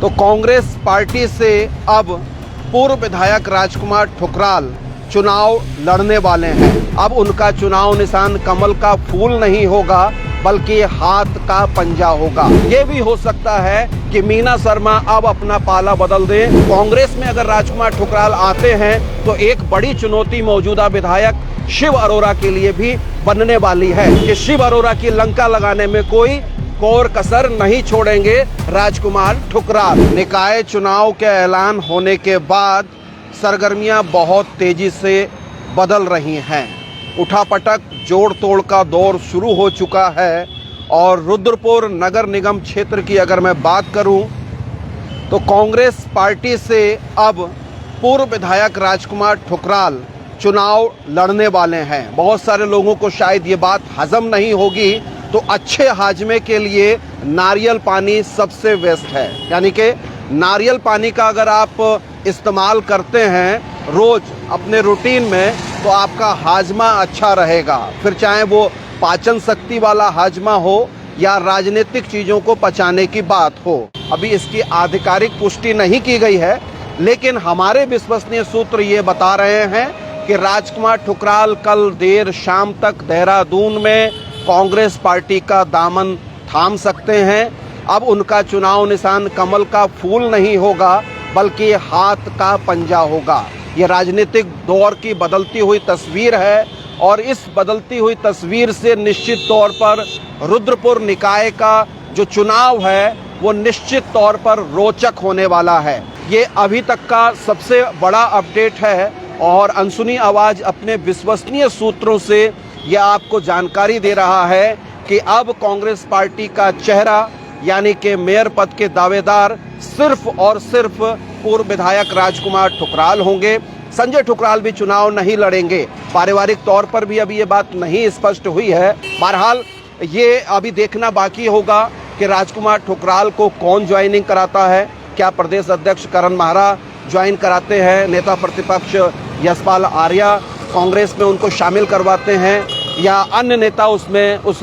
तो कांग्रेस पार्टी से अब पूर्व विधायक राजकुमार ठुकराल चुनाव लड़ने वाले हैं। अब उनका चुनाव निशान कमल का फूल नहीं होगा बल्कि हाथ का पंजा होगा। ये भी हो सकता है कि मीना शर्मा अब अपना पाला बदल दें। कांग्रेस में अगर राजकुमार ठुकराल आते हैं तो एक बड़ी चुनौती मौजूदा विधायक शिव अरोरा के लिए भी बनने वाली है कि शिव अरोरा की लंका लगाने में कोई कोर कसर नहीं छोड़ेंगे राजकुमार ठुकराल। निकाय चुनाव के ऐलान होने के बाद सरगर्मियां बहुत तेजी से बदल रही हैं। उठापटक जोड़ तोड़ का दौर शुरू हो चुका है और रुद्रपुर नगर निगम क्षेत्र की अगर मैं बात करूं तो कांग्रेस पार्टी से अब पूर्व विधायक राजकुमार ठुकराल चुनाव लड़ने वाले हैं। बहुत सारे लोगों को शायद ये बात हजम नहीं होगी, तो अच्छे हाजमे के लिए नारियल पानी सबसे बेस्ट है। यानी कि नारियल पानी का अगर आप इस्तेमाल करते हैं रोज अपने रूटीन में तो आपका हाजमा अच्छा रहेगा। फिर चाहे वो पाचन शक्ति वाला हाजमा हो या राजनीतिक चीज़ों को पचाने की बात हो। अभी इसकी आधिकारिक पुष्टि नहीं की गई है, लेकिन हमारे विश्वसनीय सूत्र ये बता रहे हैं कि राजकुमार ठुकराल कल देर शाम तक देहरादून में कांग्रेस पार्टी का दामन थाम सकते हैं। अब उनका चुनाव निशान कमल का फूल नहीं होगा बल्कि हाथ का पंजा होगा। ये राजनीतिक दौर की बदलती हुई तस्वीर है और इस बदलती हुई तस्वीर से निश्चित तौर पर रुद्रपुर निकाय का जो चुनाव है वो निश्चित तौर पर रोचक होने वाला है। ये अभी तक का सबसे बड़ा अपडेट है और अनसुनी आवाज़ अपने विश्वसनीय सूत्रों से यह आपको जानकारी दे रहा है कि अब कांग्रेस पार्टी का चेहरा यानी कि मेयर पद के दावेदार सिर्फ और सिर्फ पूर्व विधायक राजकुमार ठुकराल होंगे। संजय ठुकराल भी चुनाव नहीं लड़ेंगे। पारिवारिक तौर पर भी अभी ये बात नहीं स्पष्ट हुई है। बहरहाल ये अभी देखना बाकी होगा कि राजकुमार ठुकराल को कौन ज्वाइनिंग कराता है। क्या प्रदेश अध्यक्ष करण माहरा ज्वाइन कराते हैं, नेता प्रतिपक्ष यशपाल आर्या कांग्रेस में उनको शामिल करवाते हैं या अन्य नेता उसमें उस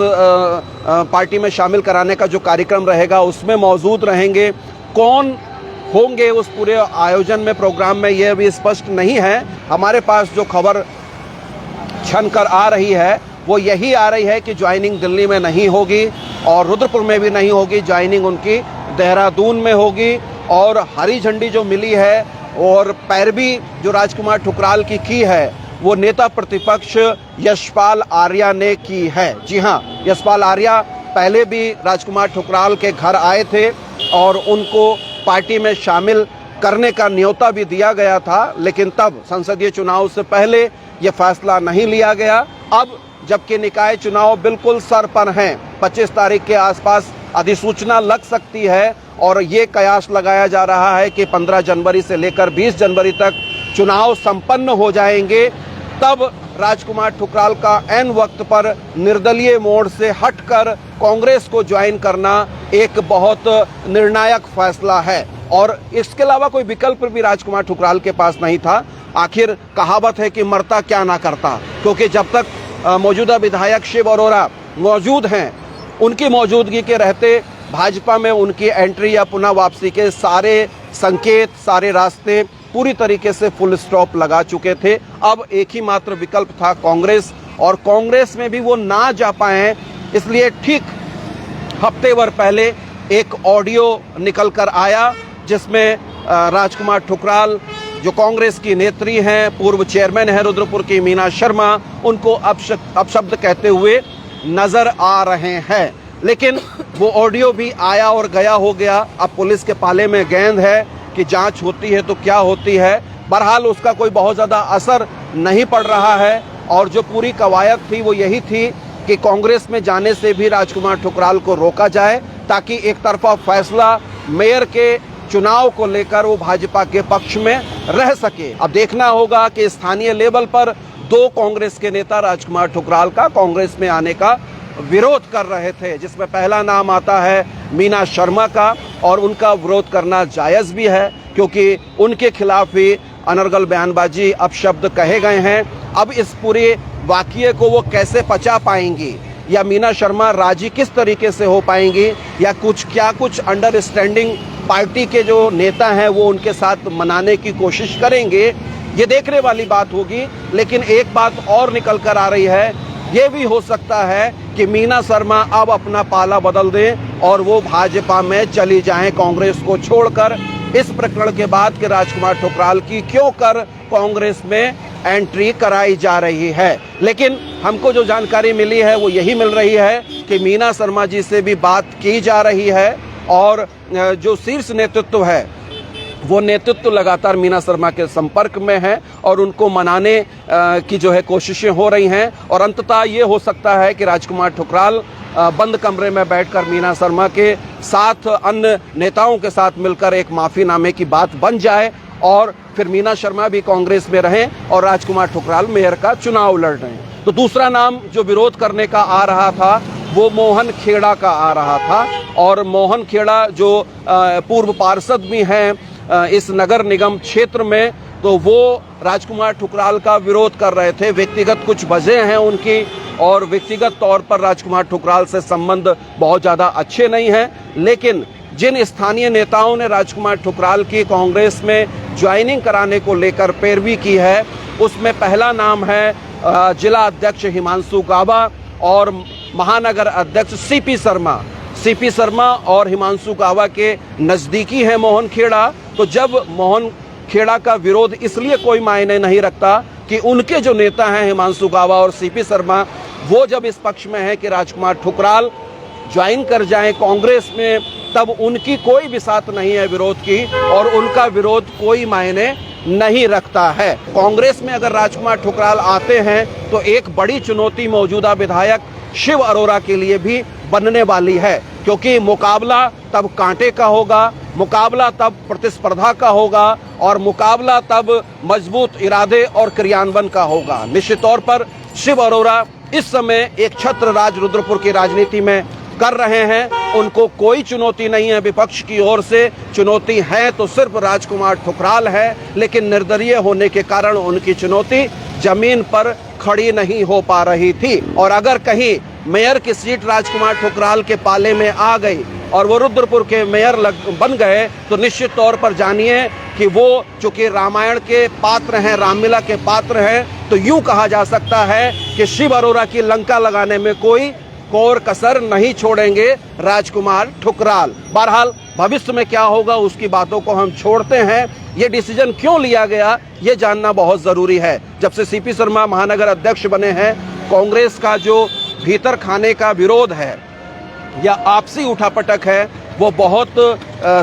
पार्टी में शामिल कराने का जो कार्यक्रम रहेगा उसमें मौजूद रहेंगे। कौन होंगे उस पूरे आयोजन में, प्रोग्राम में, यह भी स्पष्ट नहीं है। हमारे पास जो खबर छन कर आ रही है वो यही आ रही है कि ज्वाइनिंग दिल्ली में नहीं होगी और रुद्रपुर में भी नहीं होगी। ज्वाइनिंग उनकी देहरादून में होगी और हरी झंडी जो मिली है और पैरवी जो राजकुमार ठुकराल की है वो नेता प्रतिपक्ष यशपाल आर्या ने की है। जी हाँ, यशपाल आर्या पहले भी राजकुमार ठुकराल के घर आए थे और उनको पार्टी में शामिल करने का न्योता भी दिया गया था, लेकिन तब संसदीय चुनाव से पहले ये फैसला नहीं लिया गया। अब जबकि निकाय चुनाव बिल्कुल सर पर हैं, 25 तारीख के आसपास अधिसूचना लग सकती है और ये कयास लगाया जा रहा है कि 15 जनवरी से लेकर 20 जनवरी तक चुनाव संपन्न हो जाएंगे। तब राजकुमार ठुकराल का ऐन वक्त पर निर्दलीय मोड़ से हटकर कांग्रेस को ज्वाइन करना एक बहुत निर्णायक फैसला है और इसके अलावा कोई विकल्प भी राजकुमार ठुकराल के पास नहीं था। आखिर कहावत है कि मरता क्या ना करता, क्योंकि जब तक मौजूदा विधायक शिव अरोरा मौजूद हैं, उनकी मौजूदगी के रहते भाजपा में उनकी एंट्री या पुनः वापसी के सारे संकेत, सारे रास्ते पूरी तरीके से फुल स्टॉप लगा चुके थे। अब एक ही मात्र विकल्प था कांग्रेस, और कांग्रेस में भी वो ना जा पाए, इसलिए ठीक हफ्ते भर पहले एक ऑडियो निकल कर आया जिसमें राजकुमार ठुकराल जो कांग्रेस की नेत्री हैं, पूर्व चेयरमैन हैं रुद्रपुर की मीना शर्मा, उनको अपशब्द कहते हुए नजर आ रहे हैं। लेकिन वो ऑडियो भी आया और गया हो गया। अब पुलिस के पाले में गेंद है कि जांच होती है तो क्या होती है। बहरहाल उसका कोई बहुत ज़्यादा असर नहीं पड़ रहा है और जो पूरी कवायद थी वो यही थी कि कांग्रेस में जाने से भी राजकुमार ठुकराल को रोका जाए ताकि एक तरफा फैसला मेयर के चुनाव को लेकर वो भाजपा के पक्ष में रह सके। अब देखना होगा कि स्थानीय लेवल पर दो कांग्रेस के नेता राजकुमार ठुकराल का कांग्रेस में आने का विरोध कर रहे थे, जिसमें पहला नाम आता है मीना शर्मा का, और उनका विरोध करना जायज़ भी है क्योंकि उनके खिलाफ ही अनर्गल बयानबाजी अपशब्द कहे गए हैं। अब इस पूरे वाक़ये को वो कैसे पचा पाएंगी या मीना शर्मा राजी किस तरीके से हो पाएंगी या कुछ अंडरस्टैंडिंग पार्टी के जो नेता हैं वो उनके साथ मनाने की कोशिश करेंगे, ये देखने वाली बात होगी। लेकिन एक बात और निकल कर आ रही है, ये भी हो सकता है कि मीना शर्मा अब अपना पाला बदल दें और वो भाजपा में चली जाएं कांग्रेस को छोड़कर, इस प्रकरण के बाद कि राजकुमार ठुकराल की क्यों कर कांग्रेस में एंट्री कराई जा रही है। लेकिन हमको जो जानकारी मिली है वो यही मिल रही है कि मीना शर्मा जी से भी बात की जा रही है और जो शीर्ष नेतृत्व है वो नेतृत्व लगातार मीना शर्मा के संपर्क में है और उनको मनाने की जो है कोशिशें हो रही हैं। और अंततः ये हो सकता है कि राजकुमार ठुकराल बंद कमरे में बैठकर मीना शर्मा के साथ अन्य नेताओं के साथ मिलकर एक माफीनामे की बात बन जाए और फिर मीना शर्मा भी कांग्रेस में रहें और राजकुमार ठुकराल मेयर का चुनाव लड़ रहे हैं। तो दूसरा नाम जो विरोध करने का आ रहा था वो मोहन खेड़ा का आ रहा था और मोहन खेड़ा जो पूर्व पार्षद भी हैं इस नगर निगम क्षेत्र में, तो वो राजकुमार ठुकराल का विरोध कर रहे थे। व्यक्तिगत कुछ वजह हैं उनकी और व्यक्तिगत तौर पर राजकुमार ठुकराल से संबंध बहुत ज़्यादा अच्छे नहीं हैं। लेकिन जिन स्थानीय नेताओं ने राजकुमार ठुकराल की कांग्रेस में ज्वाइनिंग कराने को लेकर पैरवी की है, उसमें पहला नाम है जिला अध्यक्ष हिमांशु गाबा और महानगर अध्यक्ष सीपी शर्मा और हिमांशु गाबा के नज़दीकी है मोहन खेड़ा। तो जब मोहन खेड़ा का विरोध इसलिए कोई मायने नहीं रखता कि उनके जो नेता हैं हिमांशु गाबा और सीपी शर्मा, वो जब इस पक्ष में है कि राजकुमार ठुकराल ज्वाइन कर जाएं कांग्रेस में, तब उनकी कोई भी साथ नहीं है विरोध की और उनका विरोध कोई मायने नहीं रखता है। कांग्रेस में अगर राजकुमार ठुकराल आते हैं तो एक बड़ी चुनौती मौजूदा विधायक शिव अरोरा के लिए भी बनने वाली है, क्योंकि मुकाबला तब कांटे का होगा, मुकाबला तब प्रतिस्पर्धा का होगा और मुकाबला तब मजबूत इरादे और क्रियान्वयन का होगा। निश्चित तौर पर शिव अरोरा इस समय एक छत्र राज रुद्रपुर की राजनीति में कर रहे हैं, उनको कोई चुनौती नहीं है विपक्ष की ओर से। चुनौती है तो सिर्फ राजकुमार ठुकराल है, लेकिन निर्दलीय होने के कारण उनकी चुनौती जमीन पर खड़ी नहीं हो पा रही थी। और अगर कहीं मेयर की सीट राजकुमार ठुकराल के पाले में आ गई और वो रुद्रपुर के मेयर बन गए तो निश्चित तौर पर जानिए कि वो चूंकि रामायण के पात्र हैं, रामलीला के पात्र हैं, तो यूं कहा जा सकता है कि शिव अरोरा की लंका लगाने में कोई कोर कसर नहीं छोड़ेंगे राजकुमार ठुकराल। बहरहाल भविष्य में क्या होगा उसकी बातों को हम छोड़ते हैं, ये डिसीजन क्यों लिया गया ये जानना बहुत जरूरी है। जब से सीपी शर्मा महानगर अध्यक्ष बने हैं, कांग्रेस का जो भीतर खाने का विरोध है या आपसी उठापटक है वो बहुत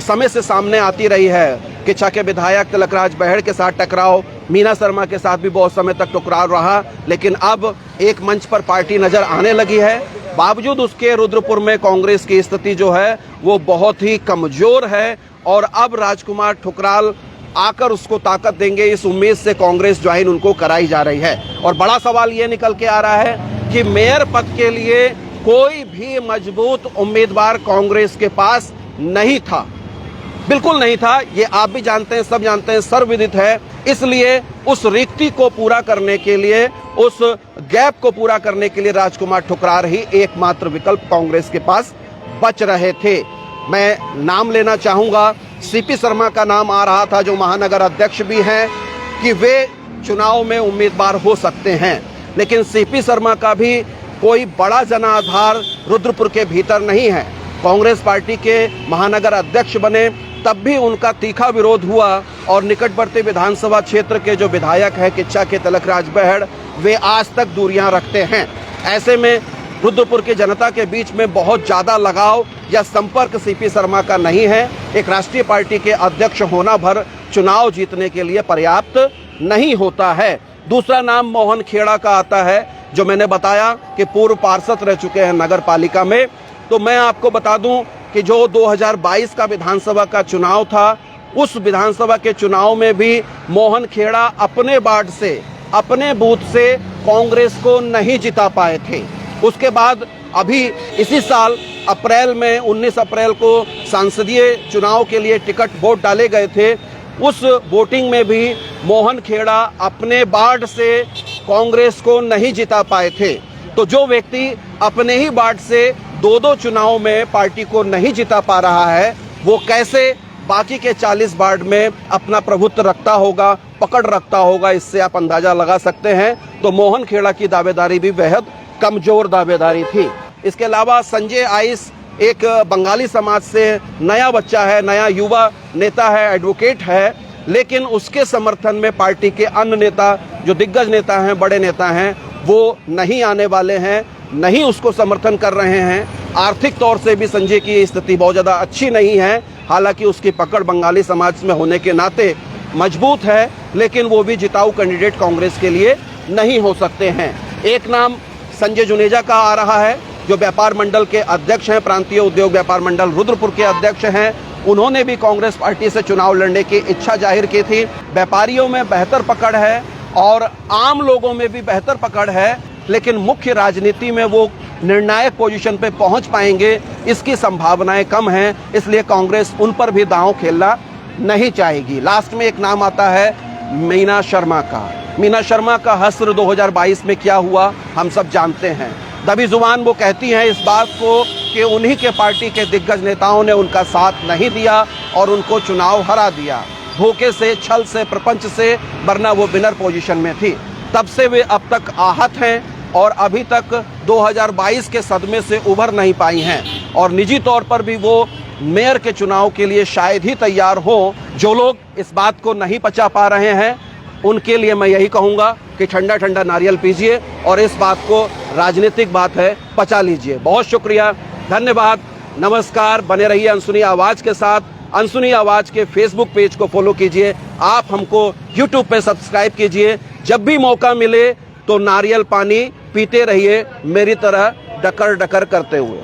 समय से सामने आती रही है। किच्छा के विधायक तिलकराज बहेड़ के साथ टकराव, मीना शर्मा के साथ भी बहुत समय तक टकराव रहा, लेकिन अब एक मंच पर पार्टी नजर आने लगी है। बावजूद उसके रुद्रपुर में कांग्रेस की स्थिति जो है वो बहुत ही कमजोर है और अब राजकुमार ठुकराल आकर उसको ताकत देंगे, इस उम्मीद से कांग्रेस ज्वाइन उनको कराई जा रही है। और बड़ा सवाल ये निकल के आ रहा है कि मेयर पद के लिए कोई भी मजबूत उम्मीदवार कांग्रेस के पास नहीं था, बिल्कुल नहीं था। ये आप भी जानते हैं, सब जानते हैं, सर्वविदित है। इसलिए उस रिक्ति को पूरा करने के लिए, उस गैप को पूरा करने के लिए राजकुमार ठुकराल ही एकमात्र विकल्प कांग्रेस के पास बच रहे थे। मैं नाम लेना चाहूंगा, सीपी शर्मा का नाम आ रहा था जो महानगर अध्यक्ष भी हैं कि वे चुनाव में उम्मीदवार हो सकते हैं, लेकिन सीपी शर्मा का भी कोई बड़ा जनाधार रुद्रपुर के भीतर नहीं है। कांग्रेस पार्टी के महानगर अध्यक्ष बने तब भी उनका तीखा विरोध हुआ और निकटवर्ती विधानसभा क्षेत्र के जो विधायक है किच्छा के तिलकराज बहेड़, वे आज तक दूरियां रखते हैं। ऐसे में रुद्रपुर की जनता के बीच में बहुत ज़्यादा लगाव या संपर्क सीपी शर्मा का नहीं है। एक राष्ट्रीय पार्टी के अध्यक्ष होना भर चुनाव जीतने के लिए पर्याप्त नहीं होता है। दूसरा नाम मोहन खेड़ा का आता है, जो मैंने बताया कि पूर्व पार्षद रह चुके हैं नगर पालिका में। तो मैं आपको बता दूं कि जो 2022 का विधानसभा का चुनाव था, उस विधानसभा के चुनाव में भी मोहन खेड़ा अपने वार्ड से, अपने बूथ से कांग्रेस को नहीं जिता पाए थे। उसके बाद अभी इसी साल अप्रैल में 19 अप्रैल को सांसदीय चुनाव के लिए टिकट वोट डाले गए थे। उस वोटिंग में भी मोहन खेड़ा अपने वार्ड से कांग्रेस को नहीं जिता पाए थे। तो जो व्यक्ति अपने ही वार्ड से दो चुनाव में पार्टी को नहीं जिता पा रहा है, वो कैसे बाकी के 40 वार्ड में अपना प्रभुत्व रखता होगा, पकड़ रखता होगा, इससे आप अंदाजा लगा सकते हैं। तो मोहन खेड़ा की दावेदारी भी बेहद कमजोर दावेदारी थी। इसके अलावा संजय आइस एक बंगाली समाज से नया बच्चा है, नया युवा नेता है, एडवोकेट है, लेकिन उसके समर्थन में पार्टी के अन्य नेता जो दिग्गज नेता हैं, बड़े नेता हैं, वो नहीं आने वाले हैं, नहीं उसको समर्थन कर रहे हैं। आर्थिक तौर से भी संजय की स्थिति बहुत ज़्यादा अच्छी नहीं है, हालांकि उसकी पकड़ बंगाली समाज में होने के नाते मजबूत है, लेकिन वो भी जिताऊ कैंडिडेट कांग्रेस के लिए नहीं हो सकते हैं। एक नाम संजय जुनेजा का आ रहा है, जो व्यापार मंडल के अध्यक्ष हैं, प्रांतीय उद्योग व्यापार मंडल रुद्रपुर के अध्यक्ष हैं। उन्होंने भी कांग्रेस पार्टी से चुनाव लड़ने की इच्छा जाहिर की थी। व्यापारियों में बेहतर पकड़ है और आम लोगों में भी बेहतर पकड़ है, लेकिन मुख्य राजनीति में वो निर्णायक पोजीशन पे पहुंच पाएंगे, इसकी संभावनाएं कम हैं, इसलिए कांग्रेस उन पर भी दांव खेलना नहीं चाहेगी। लास्ट में एक नाम आता है मीना शर्मा का। मीना शर्मा का हश्र 2022 में क्या हुआ हम सब जानते हैं। दबी जुबान वो कहती हैं इस बात को कि उन्हीं के पार्टी के दिग्गज नेताओं ने उनका साथ नहीं दिया और उनको चुनाव हरा दिया, धोखे से, छल से, प्रपंच से, वरना वो विनर पोजीशन में थी। तब से वे अब तक आहत हैं और अभी तक 2022 के सदमे से उभर नहीं पाई हैं और निजी तौर पर भी वो मेयर के चुनाव के लिए शायद ही तैयार हो। जो लोग इस बात को नहीं पचा पा रहे हैं, उनके लिए मैं यही कहूँगा कि ठंडा ठंडा नारियल पीजिए और इस बात को, राजनीतिक बात है, पचा लीजिए। बहुत शुक्रिया, धन्यवाद, नमस्कार। बने रहिए अनसुनी आवाज़ के साथ। अनसुनी आवाज़ के फेसबुक पेज को फॉलो कीजिए, आप हमको यूट्यूब पे सब्सक्राइब कीजिए। जब भी मौका मिले तो नारियल पानी पीते रहिए मेरी तरह डकर डकर करते हुए।